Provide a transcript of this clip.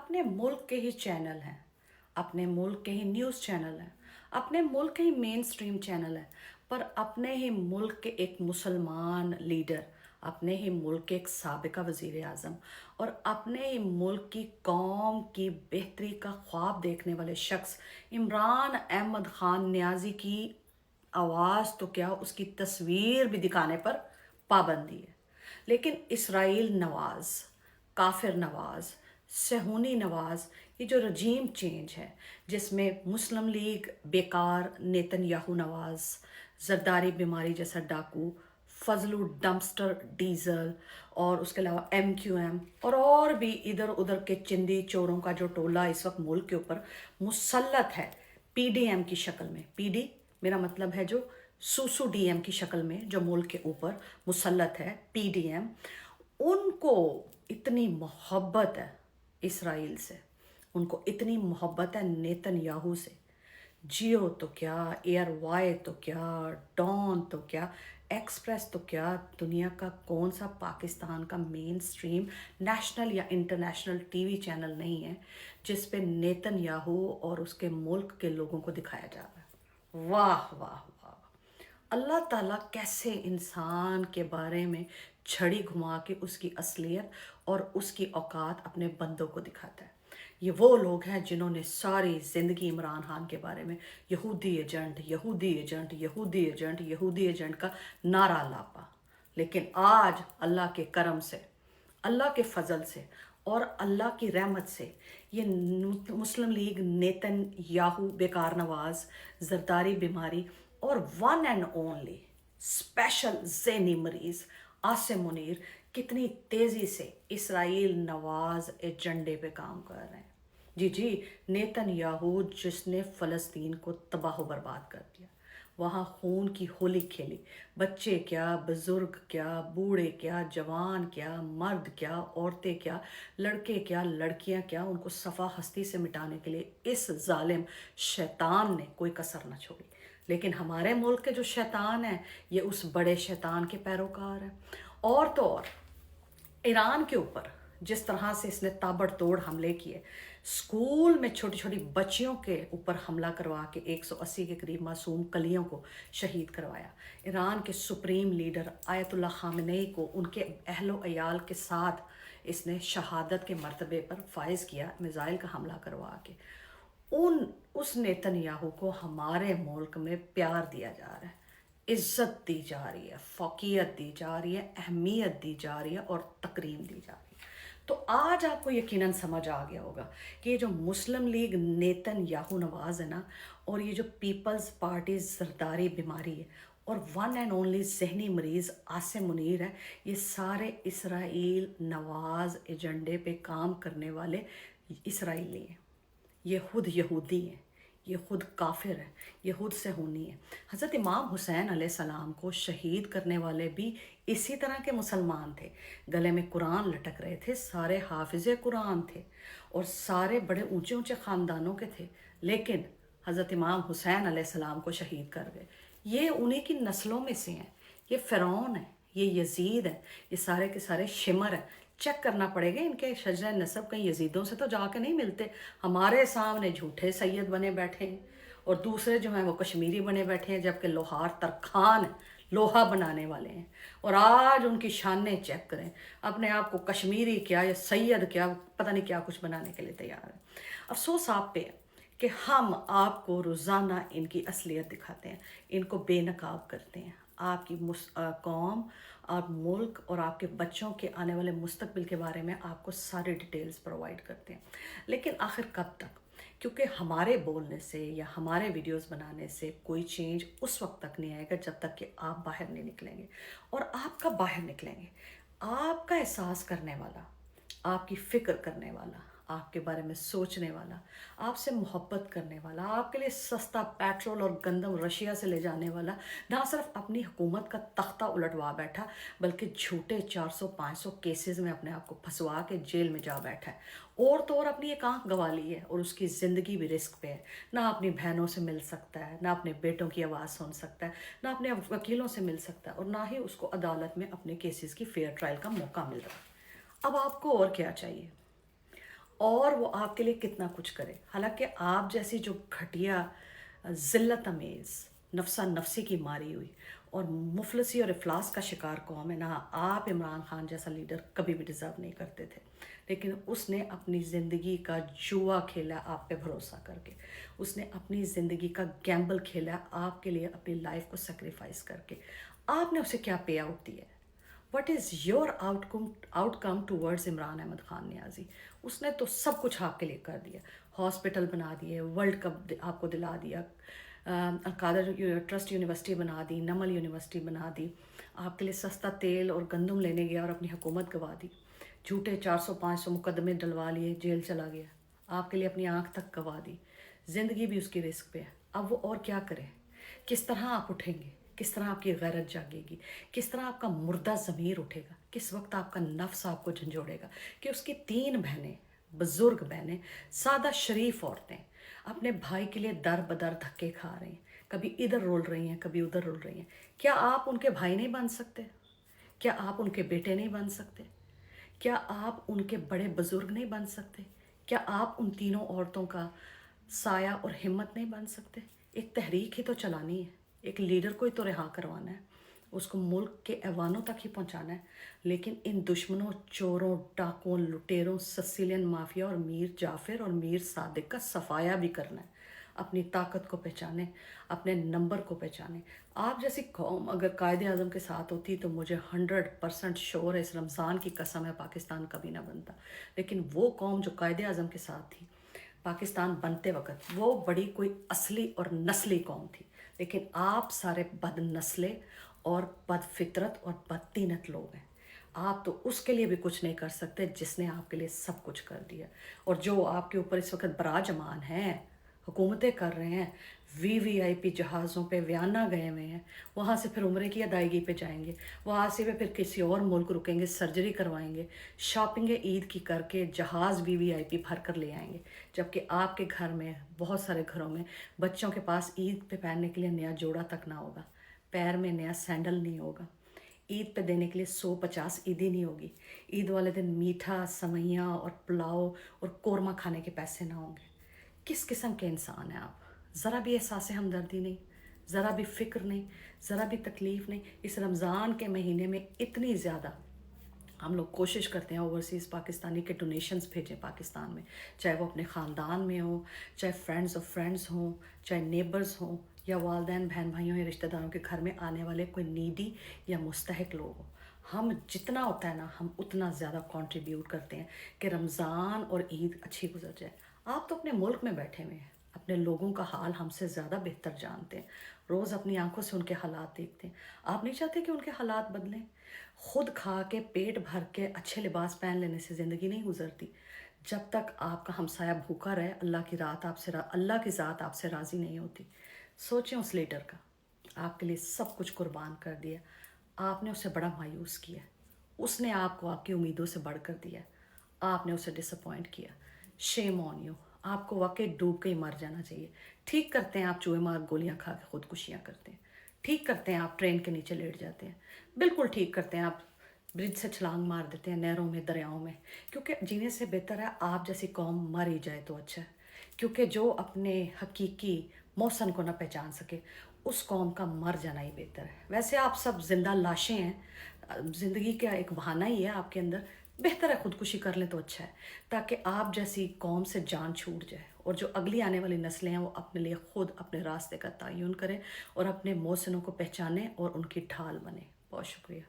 अपने मुल्क के ही चैनल हैं, अपने मुल्क के ही न्यूज़ चैनल हैं, अपने मुल्क के ही मेन स्ट्रीम चैनल हैं, पर अपने ही मुल्क के एक मुसलमान लीडर, अपने ही मुल्क के एक साबिका वज़ीर आज़म और अपने ही मुल्क की कौम की बेहतरी का ख्वाब देखने वाले शख्स इमरान अहमद ख़ान नियाज़ी की आवाज़ तो क्या उसकी तस्वीर भी दिखाने पर पाबंदी है। लेकिन इसराइल नवाज़, काफिर नवाज़, सेहूनी नवाज़, ये जो रजीम चेंज है जिसमें मुस्लिम लीग बेकार, नेतन्याहू नवाज़, जरदारी बीमारी जैसा डाकू, फजलू डम्पस्टर डीजल और उसके अलावा MQM और भी इधर उधर के चिंदी चोरों का जो टोला इस वक्त मुल्क के ऊपर मुसल्लत है PDM की शक्ल में। PD मेरा मतलब है जो सूसू DM की शक्ल में जो मुल्क के ऊपर मुसल्लत है PDM, उनको इतनी मोहब्बत है इसराइल से, उनको इतनी मोहब्बत है नेतन्याहू से। जियो तो क्या, एयरवाई तो क्या, डॉन तो क्या, एक्सप्रेस तो क्या, दुनिया का कौन सा पाकिस्तान का मेन स्ट्रीम नेशनल या इंटरनेशनल TV चैनल नहीं है जिस पे नेतन्याहू और उसके मुल्क के लोगों को दिखाया जा रहा है। वाह वाह वाह। अल्लाह ताला कैसे इंसान के बारे में छड़ी घुमा के उसकी असलियत और उसकी औकात अपने बंदों को दिखाता है। ये वो लोग हैं जिन्होंने सारी ज़िंदगी इमरान खान के बारे में यहूदी एजेंट, यहूदी एजेंट, यहूदी एजेंट, यहूदी एजेंट का नारा लापा। लेकिन आज अल्लाह के करम से, अल्लाह के फजल से और अल्लाह की रहमत से ये मुस्लिम लीग, नेतन्याहू बेकार नवाज, जरदारी बीमारी और वन एंड ओनली स्पेशल ज़हनी मरीज़ आसिम मुनीर कितनी तेज़ी से इसराइल नवाज एजेंडे पे काम कर रहे हैं। जी जी, नेतन्याहू जिसने फ़लस्तीन को तबाह बर्बाद कर दिया, वहाँ खून की होली खेली, बच्चे क्या, बुज़ुर्ग क्या, बूढ़े क्या, जवान क्या, मर्द क्या, औरतें क्या, लड़के क्या, लड़कियाँ क्या, उनको सफ़ा हस्ती से मिटाने के लिए इस जालिम शैतान ने कोई कसर न छोड़ी। लेकिन हमारे मुल्क के जो शैतान हैं ये उस बड़े शैतान के पैरोकार हैं। और तो और ईरान के ऊपर जिस तरह से इसने ताबड़तोड़ हमले किए, स्कूल में छोटी छोटी बच्चियों के ऊपर हमला करवा के 180 के करीब मासूम कलियों को शहीद करवाया, ईरान के सुप्रीम लीडर आयतुल्लाह खामेनी को उनके अहलो अयाल के साथ इसने शहादत के मर्तबे पर फाइज किया, मिज़ाइल का हमला करवा के। उस नेतन्याहू को हमारे मुल्क में प्यार दिया जा रहा है, इज्जत दी जा रही है, फ़ौक़ियत दी जा रही है, अहमियत दी जा रही है और तकरीम दी जा रही है। तो आज आपको यकीनन समझ आ गया होगा कि ये जो मुस्लिम लीग नेतन्याहू नवाज़ है ना, और ये जो पीपल्स पार्टी जरदारी बीमारी है और वन एंड ओनली ज़हनी मरीज़ आसिम मुनीर है, ये सारे इसराइल नवाज़ एजेंडे पे काम करने वाले इसराइली हैं। ये खुद यहूदी हैं, ये खुद काफिर है, ये खुद सेहूनी है। हज़रत इमाम हुसैन अलैहिस्सलाम को शहीद करने वाले भी इसी तरह के मुसलमान थे, गले में कुरान लटक रहे थे, सारे हाफिज़े कुरान थे और सारे बड़े ऊंचे ऊंचे ख़ानदानों के थे। लेकिन हज़रत इमाम हुसैन अलैहिस्सलाम को शहीद कर गए। ये उन्हीं की नस्लों में से हैं, ये फ़िरौन है, ये यजीद है, ये सारे के सारे शिमर हैं। चेक करना पड़ेगा इनके शजरा नसब कहीं यजीदों से तो जाके नहीं मिलते। हमारे सामने झूठे सैयद बने बैठे हैं और दूसरे जो हैं वो कश्मीरी बने बैठे हैं, जबकि लोहार तरखान लोहा बनाने वाले हैं। और आज उनकी शानें चेक करें, अपने आप को कश्मीरी क्या या सैयद क्या, पता नहीं क्या कुछ बनाने के लिए तैयार है। अफसोस आप पे है कि हम आपको रोज़ाना इनकी असलियत दिखाते हैं, इनको बेनकाब करते हैं। आपकी कौम, आप मुल्क और आपके बच्चों के आने वाले मुस्तकबिल के बारे में आपको सारी डिटेल्स प्रोवाइड करते हैं। लेकिन आखिर कब तक? क्योंकि हमारे बोलने से या हमारे वीडियोस बनाने से कोई चेंज उस वक्त तक नहीं आएगा जब तक कि आप बाहर नहीं निकलेंगे। और आप कब बाहर निकलेंगे? आपका एहसास करने वाला, आपकी फ़िक्र करने वाला, आपके बारे में सोचने वाला, आपसे मोहब्बत करने वाला, आपके लिए सस्ता पेट्रोल और गंदम रशिया से ले जाने वाला ना सिर्फ अपनी हुकूमत का तख्ता उलटवा बैठा, बल्कि झूठे 400-500 केसेस में अपने आप को फंसवा के जेल में जा बैठा है। और तो और अपनी एक आँख गंवा ली है और उसकी ज़िंदगी भी रिस्क पे है। ना अपनी बहनों से मिल सकता है, ना अपने बेटों की आवाज़ सुन सकता है, ना अपने वकीलों से मिल सकता है और ना ही उसको अदालत में अपने केसेस की फेयर ट्रायल का मौका मिल रहा है। अब आपको और क्या चाहिए? اور وہ آپ کے لیے کتنا کچھ کرے. حالانکہ آپ جیسی جو گھٹیا ذلت امیز نفسا نفسی کی ماری ہوئی اور مفلسی اور افلاس کا شکار قوم ہے نا، آپ عمران خان جیسا لیڈر کبھی بھی ڈیزرو نہیں کرتے تھے. لیکن اس نے اپنی زندگی کا جوا کھیلا آپ پہ بھروسہ کر کے. اس نے اپنی زندگی کا گیمبل کھیلا آپ کے لیے، اپنی لائف کو سیکریفائس کر کے. آپ نے اسے کیا پے آؤٹ دیا ہے؟ What is your outcome towards Imran Ahmed Khan Niazi? اس نے تو سب کچھ آپ کے لیے کر دیا. ہاسپٹل بنا دیے، ورلڈ کپ آپ کو دلا دیا، القادر ٹرسٹ یونیورسٹی بنا دی، نمل یونیورسٹی بنا دی. آپ کے لیے سستا تیل اور گندم لینے گیا اور اپنی حکومت گوا دی. جھوٹے 400-500 مقدمے ڈلوا لیے، جیل چلا گیا. آپ کے لیے اپنی آنکھ تک گوا دی. زندگی بھی اس کی رسک پہ ہے. اب وہ اور کیا کرے؟ کس طرح آپ اٹھیں گے؟ کس طرح آپ کی غیرت جاگے گی؟ کس طرح آپ کا مردہ ضمیر اٹھے گا؟ کس وقت آپ کا نفس آپ کو جھنجھوڑے گا کہ اس کی 3 بہنیں، بزرگ بہنیں، سادہ شریف عورتیں اپنے بھائی کے لیے در بدر دھکے کھا رہی ہیں، کبھی ادھر رول رہی ہیں، کبھی ادھر رول رہی ہیں. کیا آپ ان کے بھائی نہیں بن سکتے؟ کیا آپ ان کے بیٹے نہیں بن سکتے؟ کیا آپ ان کے بڑے بزرگ نہیں بن سکتے؟ کیا آپ ان تینوں عورتوں کا سایہ اور ہمت نہیں بن سکتے؟ ایک تحریک ہی تو چلانی ہے، ایک لیڈر کو ہی تو رہا کروانا ہے، اس کو ملک کے ایوانوں تک ہی پہنچانا ہے. لیکن ان دشمنوں، چوروں، ڈاکوں، لٹیروں، سسیلین مافیا اور میر جعفر اور میر صادق کا صفایا بھی کرنا ہے. اپنی طاقت کو پہچانے، اپنے نمبر کو پہچانے. آپ جیسی قوم اگر قائد اعظم کے ساتھ ہوتی تو مجھے 100% شور ہے، اس رمضان کی قسم ہے، پاکستان کبھی نہ بنتا. لیکن وہ قوم جو قائد اعظم کے ساتھ تھی پاکستان بنتے وقت، وہ بڑی کوئی اصلی اور نسلی قوم تھی. لیکن آپ سارے بد نسلے اور بد فطرت اور بدتینت لوگ ہیں. آپ تو اس کے لیے بھی کچھ نہیں کر سکتے جس نے آپ کے لیے سب کچھ کر دیا. اور جو آپ کے اوپر اس وقت براجمان ہیں، حکومتیں کر رہے ہیں، VIP جہازوں پہ ویانا گئے ہوئے ہیں، وہاں سے پھر عمرے کی ادائیگی پہ جائیں گے، وہاں سے پھر کسی اور ملک رکیں گے، سرجری کروائیں گے، شاپنگ عید کی کر کے جہاز VIP بھر کر لے آئیں گے. جبکہ آپ کے گھر میں، بہت سارے گھروں میں بچوں کے پاس عید پہ پہننے کے لیے نیا جوڑا تک نہ ہوگا، پیر میں نیا سینڈل نہیں ہوگا، عید پہ دینے کے لیے 150 عیدی نہیں ہوگی، عید والے دن میٹھا، سوئیاں اور پلاؤ اور قورمہ کھانے کے پیسے نہ ہوں گے. کس قسم کے انسان ہیں آپ؟ ذرا بھی احساس ہمدردی نہیں، ذرا بھی فکر نہیں، ذرا بھی تکلیف نہیں. اس رمضان کے مہینے میں اتنی زیادہ ہم لوگ کوشش کرتے ہیں اوورسیز پاکستانی کے ڈونیشنز بھیجیں پاکستان میں، چاہے وہ اپنے خاندان میں ہوں، چاہے فرینڈز آف فرینڈز ہوں، چاہے نیبرز ہوں، یا والدین بہن بھائیوں یا رشتہ داروں کے گھر میں آنے والے کوئی نیڈی یا مستحق لوگ ہوں. ہم جتنا ہوتا ہے نا، ہم اتنا زیادہ کنٹریبیوٹ کرتے ہیں کہ رمضان اور عید اچھی گزر جائے. آپ تو اپنے ملک میں بیٹھے ہوئے ہیں، اپنے لوگوں کا حال ہم سے زیادہ بہتر جانتے ہیں، روز اپنی آنکھوں سے ان کے حالات دیکھتے ہیں. آپ نہیں چاہتے کہ ان کے حالات بدلیں؟ خود کھا کے پیٹ بھر کے اچھے لباس پہن لینے سے زندگی نہیں گزرتی. جب تک آپ کا ہمسایہ بھوکا رہے، اللہ کی ذات آپ سے راضی نہیں ہوتی. سوچیں اس لیڈر کا، آپ کے لیے سب کچھ قربان کر دیا، آپ نے اسے بڑا مایوس کیا، اس نے آپ کو آپ کی امیدوں سے بڑھ کر دیا، آپ نے اسے ڈس اپوائنٹ کیا. شیم آن یو. آپ کو واقعی ڈوب کے ہی مر جانا چاہیے. ٹھیک کرتے ہیں آپ چوہے مار گولیاں کھا کے خودکشیاں کرتے ہیں، ٹھیک کرتے ہیں آپ ٹرین کے نیچے لیٹ جاتے ہیں، بالکل ٹھیک کرتے ہیں آپ برج سے چھلانگ مار دیتے ہیں نہروں میں، دریاؤں میں. کیونکہ جینے سے بہتر ہے آپ جیسی قوم مر ہی جائے تو اچھا ہے. کیونکہ جو اپنے حقیقی محسن کو نہ پہچان سکے، اس قوم کا مر جانا ہی بہتر ہے. ویسے آپ سب زندہ لاشیں ہیں، زندگی کا ایک بہانہ ہی ہے آپ کے اندر. بہتر ہے خودکشی کر لیں تو اچھا ہے، تاکہ آپ جیسی قوم سے جان چھوٹ جائے اور جو اگلی آنے والی نسلیں ہیں وہ اپنے لیے خود اپنے راستے کا تعین کریں اور اپنے محسنوں کو پہچانیں اور ان کی ڈھال بنیں. بہت شکریہ.